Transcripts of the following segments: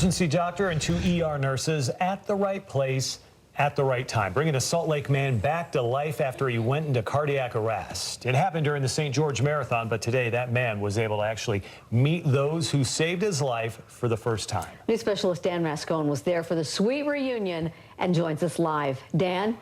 emergency doctor and two ER nurses at the right place at the right time, bringing a Salt Lake man back to life after he went into cardiac arrest. It happened during the St. George Marathon, but today that man was able to actually meet those who saved his life for the first time. News specialist Dan Rascone was there for the sweet reunion and joins us live. Dan?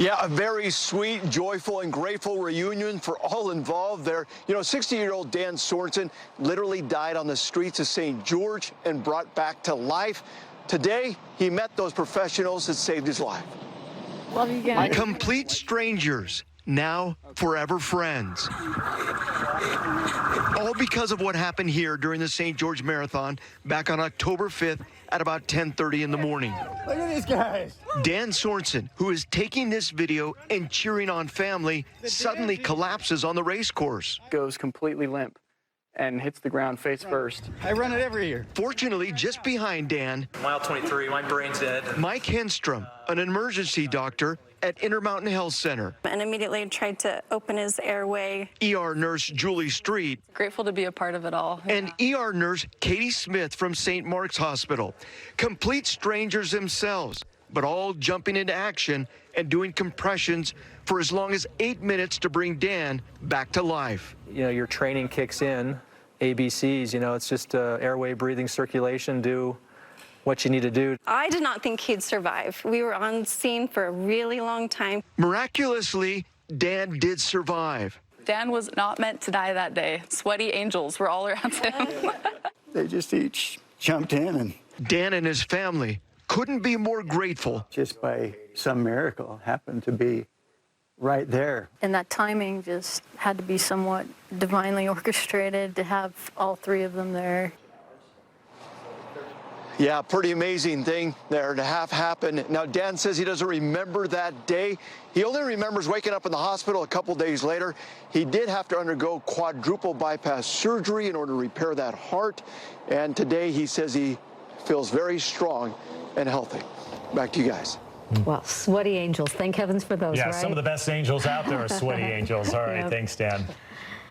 Yeah, a very sweet, joyful, and grateful reunion for all involved there. You know, 60-year-old Dan Sorensen literally died on the streets of St. George and brought back to life. Today, he met those professionals that saved his life. Love you guys. Complete strangers, now forever friends. All because of what happened here during the St. George Marathon back on October 5th at about 10:30 in the morning. Look at these guys. Dan Sorensen, who is taking this video and cheering on family, suddenly collapses on the race course. Goes completely limp and hits the ground face first. I run it every year. Fortunately, just behind Dan, Mile 23, my brain's dead. Mike Henstrom, an emergency doctor at Intermountain Health Center. And immediately tried to open his airway. ER nurse Julie Street. Grateful to be a part of it all. And ER nurse Katie Smith from St. Mark's Hospital. Complete strangers themselves, but all jumping into action and doing compressions for as long as 8 minutes to bring Dan back to life. You know, your training kicks in, ABCs, you know, it's just airway, breathing, circulation, do what you need to do. I did not think he'd survive. We were on scene for a really long time. Miraculously, Dan did survive. Dan was not meant to die that day. Sweaty angels were all around him. They just each jumped in, and Dan and his family couldn't be more grateful. just by some miracle happened to be right there. And that timing just had to be somewhat divinely orchestrated to have all three of them there. Yeah, pretty amazing thing there to have happen. Now, Dan says he doesn't remember that day. He only remembers waking up in the hospital a couple days later. He did have to undergo quadruple bypass surgery in order to repair that heart. And today he says he feels very strong and healthy. Back to you guys. Well, sweaty angels. Thank heavens for those, Yeah, right? some of the best angels out there are sweaty angels. All right, Yep. thanks, Dan.